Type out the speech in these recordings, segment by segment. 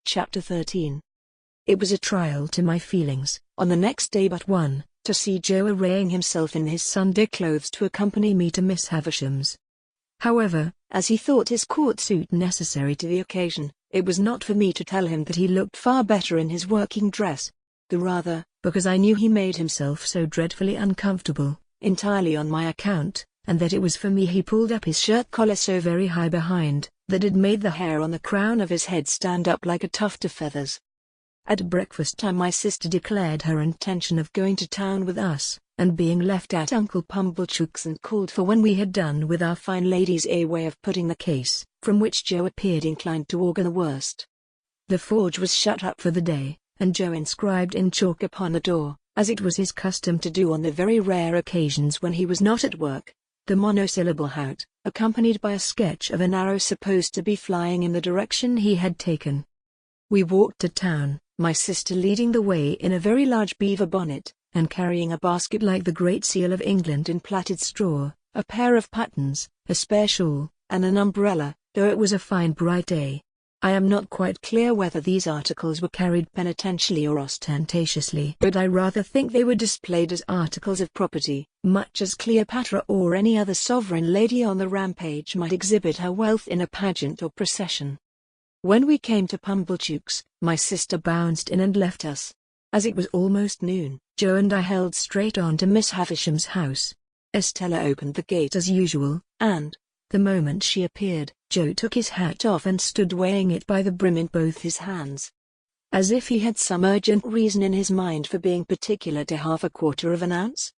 Chapter 13. It was a trial to my feelings, on the next day but one, to see Joe arraying himself in his Sunday clothes to accompany me to Miss Havisham's. However, as he thought his court suit necessary to the occasion, it was not for me to tell him that he looked far better in his working dress. The rather, because I knew he made himself so dreadfully uncomfortable, entirely on my account, and that it was for me he pulled up his shirt collar so very high behind, that it made the hair on the crown of his head stand up like a tuft of feathers. At breakfast time my sister declared her intention of going to town with us, and being left at Uncle Pumblechook's and called for when we had done with our fine lady's a way of putting the case, from which Joe appeared inclined to augur the worst. The forge was shut up for the day, and Joe inscribed in chalk upon the door, as it was his custom to do on the very rare occasions when he was not at work, the monosyllable "hout," accompanied by a sketch of an arrow supposed to be flying in the direction he had taken. We walked to town, my sister leading the way in a very large beaver bonnet, and carrying a basket like the Great Seal of England in plaited straw, a pair of pattens, a spare shawl, and an umbrella, though it was a fine bright day. I am not quite clear whether these articles were carried penitentially or ostentatiously, but I rather think they were displayed as articles of property, much as Cleopatra or any other sovereign lady on the rampage might exhibit her wealth in a pageant or procession. When we came to Pumblechook's, my sister bounced in and left us. As it was almost noon, Joe and I held straight on to Miss Havisham's house. Estella opened the gate as usual, and, the moment she appeared, Joe took his hat off and stood weighing it by the brim in both his hands, as if he had some urgent reason in his mind for being particular to half a quarter of an ounce.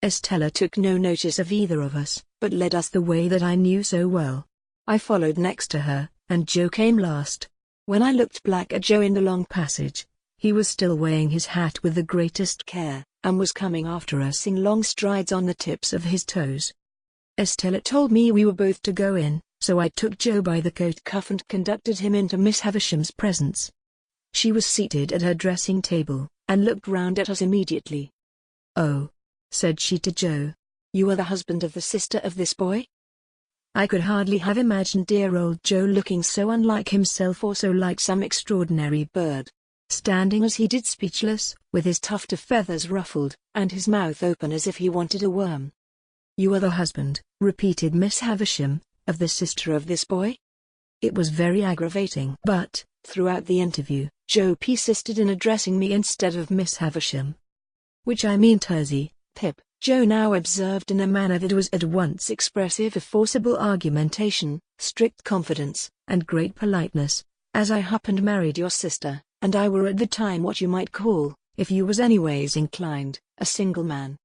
Estella took no notice of either of us, but led us the way that I knew so well. I followed next to her, and Joe came last. When I looked back at Joe in the long passage, he was still weighing his hat with the greatest care, and was coming after us in long strides on the tips of his toes. Estella told me we were both to go in, so I took Joe by the coat cuff and conducted him into Miss Havisham's presence. She was seated at her dressing table, and looked round at us immediately. "Oh," said she to Joe, "you are the husband of the sister of this boy?" I could hardly have imagined dear old Joe looking so unlike himself or so like some extraordinary bird, standing as he did speechless, with his tuft of feathers ruffled, and his mouth open as if he wanted a worm. "You are the husband," repeated Miss Havisham, "of the sister of this boy?" It was very aggravating. But, throughout the interview, Joe persisted in addressing me instead of Miss Havisham. "Which I mean Tersey, Pip," Joe now observed in a manner that was at once expressive of forcible argumentation, strict confidence, and great politeness, "as I happened married your sister, and I were at the time what you might call, if you was anyways inclined, a single man."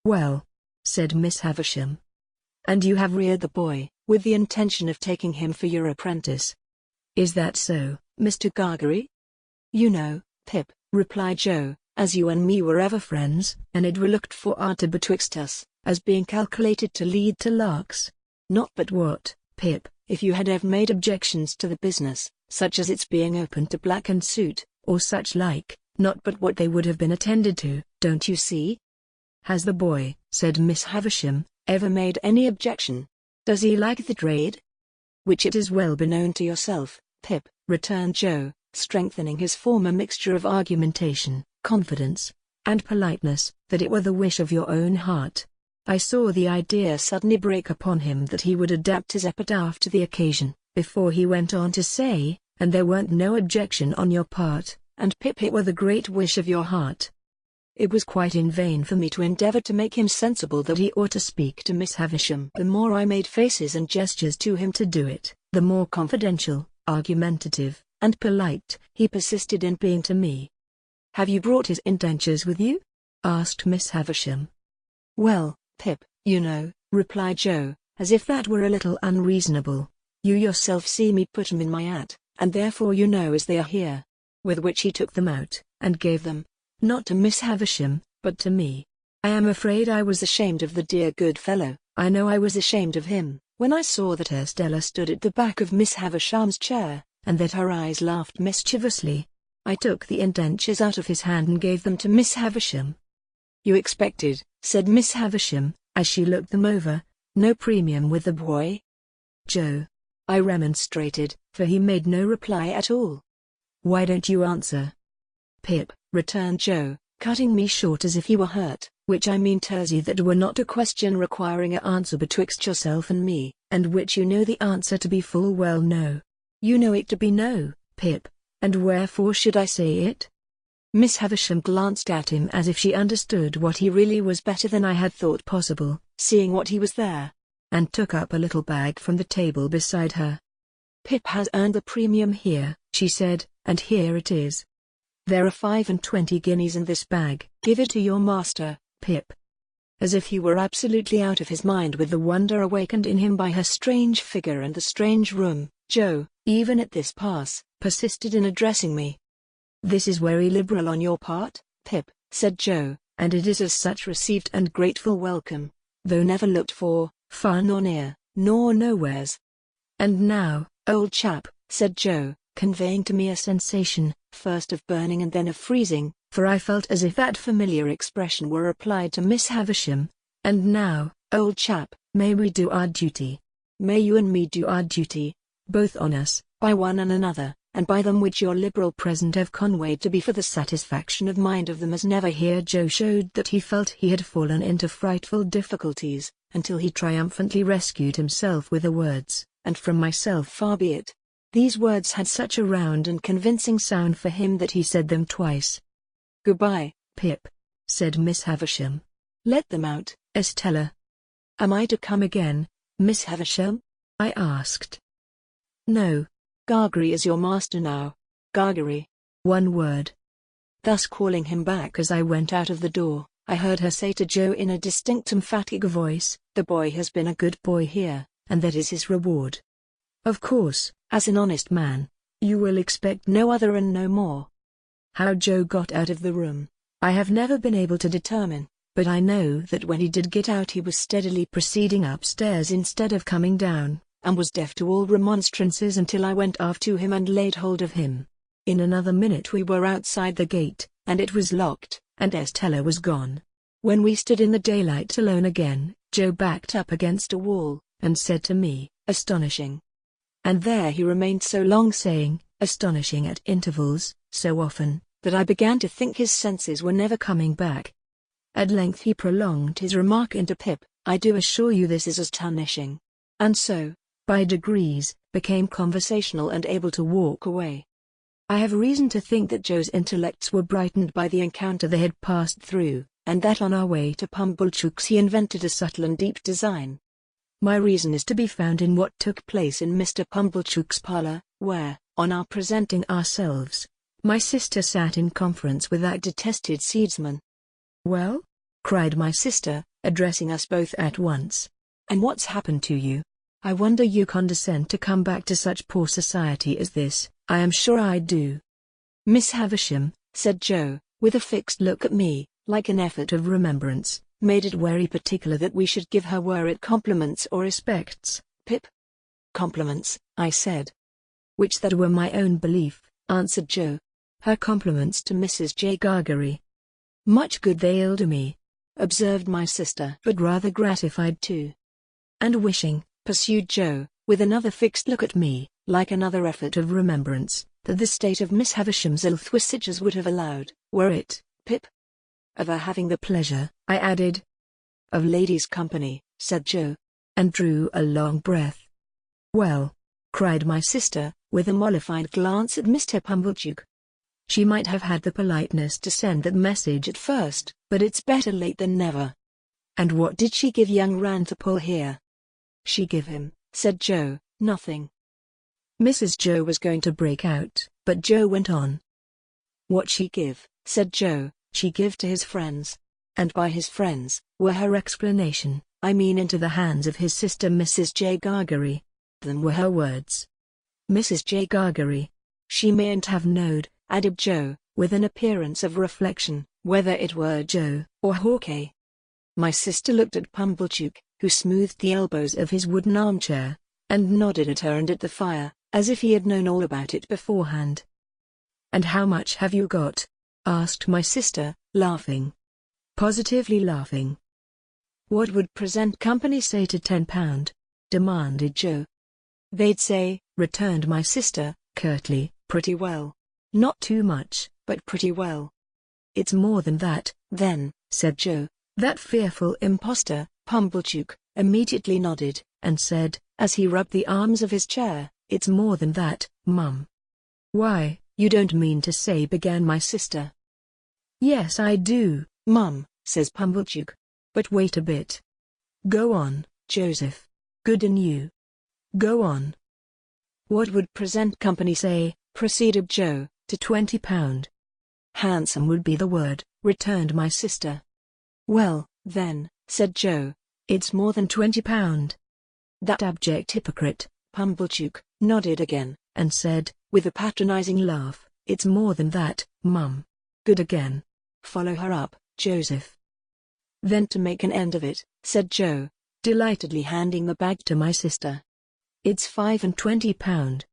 "Well," said Miss Havisham, "and you have reared the boy, with the intention of taking him for your apprentice. Is that so, Mr. Gargery?" "You know, Pip," replied Joe, "as you and me were ever friends, and it were looked for arter betwixt us, as being calculated to lead to larks. Not but what, Pip, if you had ever made objections to the business, such as its being open to black and suit, or such like, not but what they would have been attended to, don't you see?" "Has the boy," said Miss Havisham, "ever made any objection? Does he like the trade?" "Which it is well beknown to yourself, Pip," returned Joe, strengthening his former mixture of argumentation, confidence, and politeness, "that it were the wish of your own heart." I saw the idea suddenly break upon him that he would adapt his epitaph to the occasion, before he went on to say, "and there weren't no objection on your part, and Pip it were the great wish of your heart." It was quite in vain for me to endeavor to make him sensible that he ought to speak to Miss Havisham. The more I made faces and gestures to him to do it, the more confidential, argumentative, and polite he persisted in being to me. "Have you brought his indentures with you?" asked Miss Havisham. "Well, Pip, you know," replied Joe, as if that were a little unreasonable, "you yourself see me put 'em in my hat, and therefore you know as they are here." With which he took them out, and gave them, not to Miss Havisham, but to me. I am afraid I was ashamed of the dear good fellow. I know I was ashamed of him, when I saw that Estella stood at the back of Miss Havisham's chair, and that her eyes laughed mischievously. I took the indentures out of his hand and gave them to Miss Havisham. "You expected," said Miss Havisham, as she looked them over, "no premium with the boy?" "Joe," I remonstrated, for he made no reply at all. Why don't you answer?" "Pip," returned Joe, cutting me short as if he were hurt, "which I mean Tersey, that were not a question requiring a answer betwixt yourself and me, and which you know the answer to be full well no. You know it to be no, Pip, and wherefore should I say it?" Miss Havisham glanced at him as if she understood what he really was better than I had thought possible, seeing what he was there, and took up a little bag from the table beside her. "Pip has earned the premium here," she said, "and here it is. There are 25 guineas in this bag. Give it to your master, Pip." As if he were absolutely out of his mind with the wonder awakened in him by her strange figure and the strange room, Joe, even at this pass, persisted in addressing me. "This is very liberal on your part, Pip," said Joe, "and it is as such received and grateful welcome, though never looked for, far nor near, nor nowheres." "And now, old chap," said Joe, conveying to me a sensation, first of burning and then of freezing, for I felt as if that familiar expression were applied to Miss Havisham, "and now, old chap, may we do our duty? May you and me do our duty, both on us, by one and another, and by them which your liberal present have conveyed to be for the satisfaction of mind of them as never." Here Joe showed that he felt he had fallen into frightful difficulties, until he triumphantly rescued himself with the words, "and from myself far be it." These words had such a round and convincing sound for him that he said them twice. "Goodbye, Pip," said Miss Havisham. "Let them out, Estella." "Am I to come again, Miss Havisham?" I asked. "No. Gargery is your master now. Gargery." One word. Thus calling him back as I went out of the door, I heard her say to Joe in a distinct emphatic voice, "The boy has been a good boy here, and that is his reward. Of course, as an honest man, you will expect no other and no more." How Joe got out of the room, I have never been able to determine, but I know that when he did get out he was steadily proceeding upstairs instead of coming down, and was deaf to all remonstrances until I went aft to him and laid hold of him. In another minute we were outside the gate, and it was locked, and Estella was gone. When we stood in the daylight alone again, Joe backed up against a wall, and said to me, "Astonishing." And there he remained so long saying, "Astonishing" at intervals, so often, that I began to think his senses were never coming back. At length he prolonged his remark into, "Pip, I do assure you this is astonishing." And so, by degrees, became conversational and able to walk away. I have reason to think that Joe's intellects were brightened by the encounter they had passed through, and that on our way to Pumblechook's he invented a subtle and deep design. My reason is to be found in what took place in Mr. Pumblechook's parlor, where, on our presenting ourselves, my sister sat in conference with that detested seedsman. "Well?" cried my sister, addressing us both at once. "And what's happened to you? I wonder you condescend to come back to such poor society as this." "I am sure I do, Miss Havisham," said Joe, with a fixed look at me, like an effort of remembrance, "made it very particular that we should give her, were it compliments or respects, Pip?" "Compliments," I said. "Which that were my own belief," answered Joe. "Her compliments to Mrs. J. Gargery. Much good they'll do me," observed my sister, "but rather gratified too." "And wishing," pursued Joe, with another fixed look at me, like another effort of remembrance, "that the state of Miss Havisham's health was such as would have allowed, were it, Pip, of her having the pleasure," I added. "Of ladies' company," said Joe, and drew a long breath. "Well," cried my sister, with a mollified glance at Mr. Pumblechook, "she might have had the politeness to send that message at first, but it's better late than never." "And what did she give young Ranthapool here?" "She give him," said Joe, "nothing." Mrs. Joe was going to break out, but Joe went on. "What she give," said Joe, "she give to his friends. And by his friends," were her explanation, "I mean into the hands of his sister Mrs. J. Gargery." Them were her words. "Mrs. J. Gargery. She mayn't have knowed," added Joe, with an appearance of reflection, "whether it were Joe or Hawkeye." My sister looked at Pumblechook, who smoothed the elbows of his wooden armchair, and nodded at her and at the fire, as if he had known all about it beforehand. "And how much have you got?" asked my sister, laughing. Positively laughing. "What would present company say to £10?" demanded Joe. "They'd say," returned my sister, curtly, "pretty well." Not too much, but pretty well. It's more than that, then, said Joe. That fearful impostor, Pumblechook, immediately nodded, and said, as he rubbed the arms of his chair, it's more than that, Mum. Why, you don't mean to say, began my sister. Yes, I do, Mum, says Pumblechook. But wait a bit. Go on, Joseph. Good in you. Go on. What would present company say, proceeded Joe, to £20? Handsome would be the word, returned my sister. Well, then, said Joe, it's more than £20. That abject hypocrite, Pumblechook, nodded again, and said, with a patronizing laugh, it's more than that, Mum. Good again. Follow her up, Joseph. Then to make an end of it, said Joe, delightedly handing the bag to my sister. It's £25.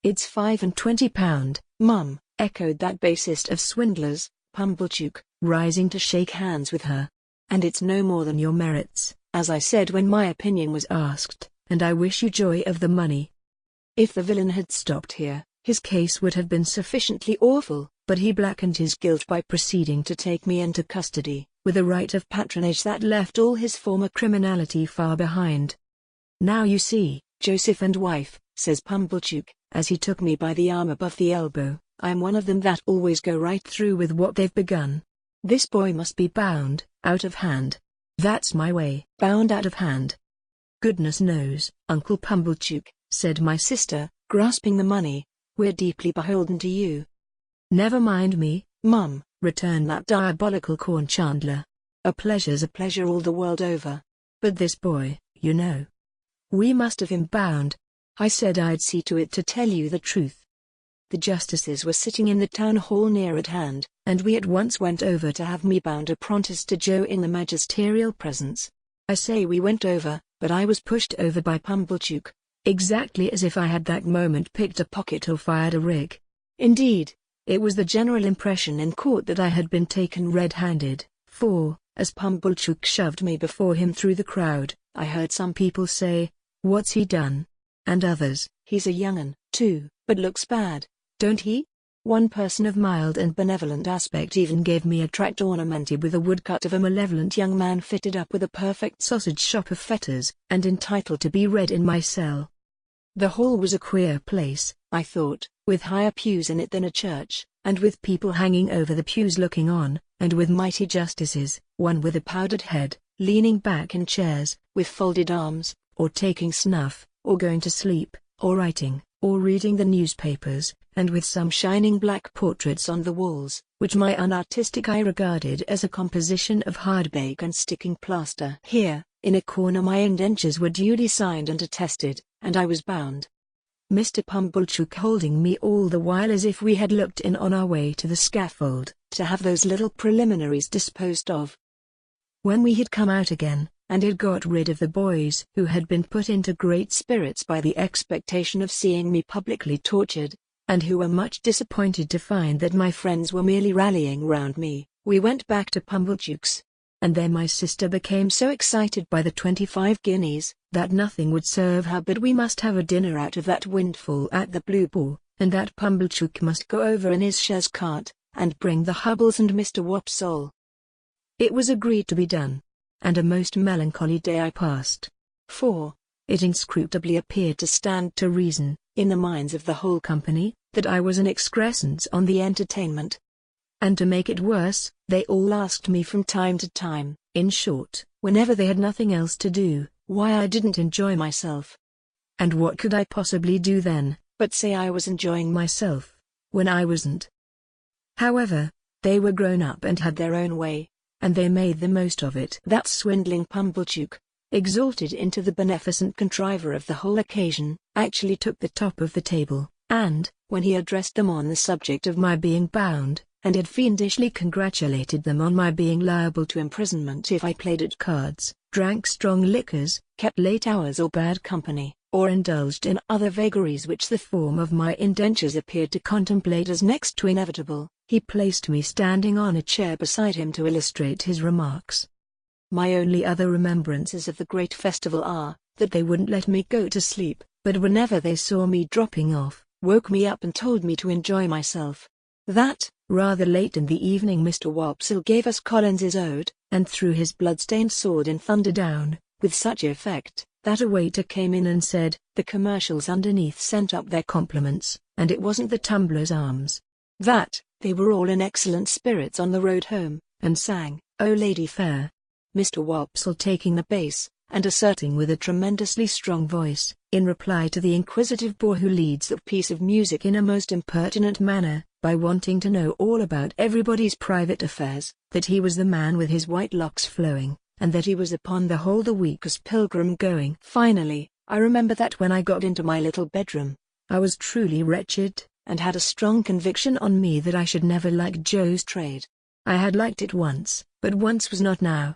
It's £25, Mum, echoed that basest of swindlers, Pumblechook, rising to shake hands with her. And it's no more than your merits, as I said when my opinion was asked, and I wish you joy of the money. If the villain had stopped here, his case would have been sufficiently awful, but he blackened his guilt by proceeding to take me into custody, with a right of patronage that left all his former criminality far behind. Now you see, Joseph and wife, says Pumblechook, as he took me by the arm above the elbow, I'm one of them that always go right through with what they've begun. This boy must be bound, out of hand. That's my way, bound out of hand. Goodness knows, Uncle Pumblechook, said my sister, grasping the money, we're deeply beholden to you. Never mind me, Mum, returned that diabolical corn chandler. A pleasure's a pleasure all the world over. But this boy, you know. We must have him bound. I said I'd see to it, to tell you the truth. The justices were sitting in the town hall near at hand, and we at once went over to have me bound apprentice to Joe in the magisterial presence. I say we went over, but I was pushed over by Pumblechook, exactly as if I had that moment picked a pocket or fired a rig. Indeed, it was the general impression in court that I had been taken red-handed, for, as Pumblechook shoved me before him through the crowd, I heard some people say, "What's he done?" And others, "He's a young'un, too, but looks bad, don't he?" One person of mild and benevolent aspect even gave me a tract ornamented with a woodcut of a malevolent young man fitted up with a perfect sausage shop of fetters, and entitled to be read in my cell. The hall was a queer place, I thought, with higher pews in it than a church, and with people hanging over the pews looking on, and with mighty justices, one with a powdered head, leaning back in chairs, with folded arms, or taking snuff, or going to sleep, or writing, or reading the newspapers, and with some shining black portraits on the walls, which my unartistic eye regarded as a composition of hardbake and sticking plaster. Here, in a corner, my indentures were duly signed and attested, and I was bound. Mr. Pumblechook holding me all the while as if we had looked in on our way to the scaffold, to have those little preliminaries disposed of. When we had come out again, and had got rid of the boys who had been put into great spirits by the expectation of seeing me publicly tortured, and who were much disappointed to find that my friends were merely rallying round me, we went back to Pumblechook's. And there my sister became so excited by the 25 guineas, that nothing would serve her but we must have a dinner out of that windfall at the Blue Boar, and that Pumblechook must go over in his chaise cart, and bring the Hubbles and Mr. Wopsle. It was agreed to be done, and a most melancholy day I passed. For, it inscrutably appeared to stand to reason, in the minds of the whole company, that I was an excrescence on the entertainment. And to make it worse, they all asked me from time to time, in short, whenever they had nothing else to do, why I didn't enjoy myself. And what could I possibly do then, but say I was enjoying myself, when I wasn't? However, they were grown up and had their own way, and they made the most of it. That swindling Pumblechook, exalted into the beneficent contriver of the whole occasion, actually took the top of the table, and, when he addressed them on the subject of my being bound, and had fiendishly congratulated them on my being liable to imprisonment if I played at cards, drank strong liquors, kept late hours or bad company, or indulged in other vagaries which the form of my indentures appeared to contemplate as next to inevitable, he placed me standing on a chair beside him to illustrate his remarks. My only other remembrances of the great festival are, that they wouldn't let me go to sleep, but whenever they saw me dropping off, woke me up and told me to enjoy myself. That, rather late in the evening, Mr. Wopsle gave us Collins's ode, and threw his blood-stained sword in thunder down, with such effect, that a waiter came in and said, the commercials underneath sent up their compliments, and it wasn't the Tumblers' Arms. That, they were all in excellent spirits on the road home, and sang, "O Lady Fair." Mr. Wopsle taking the bass, and asserting with a tremendously strong voice, in reply to the inquisitive bore who leads that piece of music in a most impertinent manner, by wanting to know all about everybody's private affairs, that he was the man with his white locks flowing, and that he was upon the whole the weakest pilgrim going. Finally, I remember that when I got into my little bedroom, I was truly wretched, and had a strong conviction on me that I should never like Joe's trade. I had liked it once, but once was not now,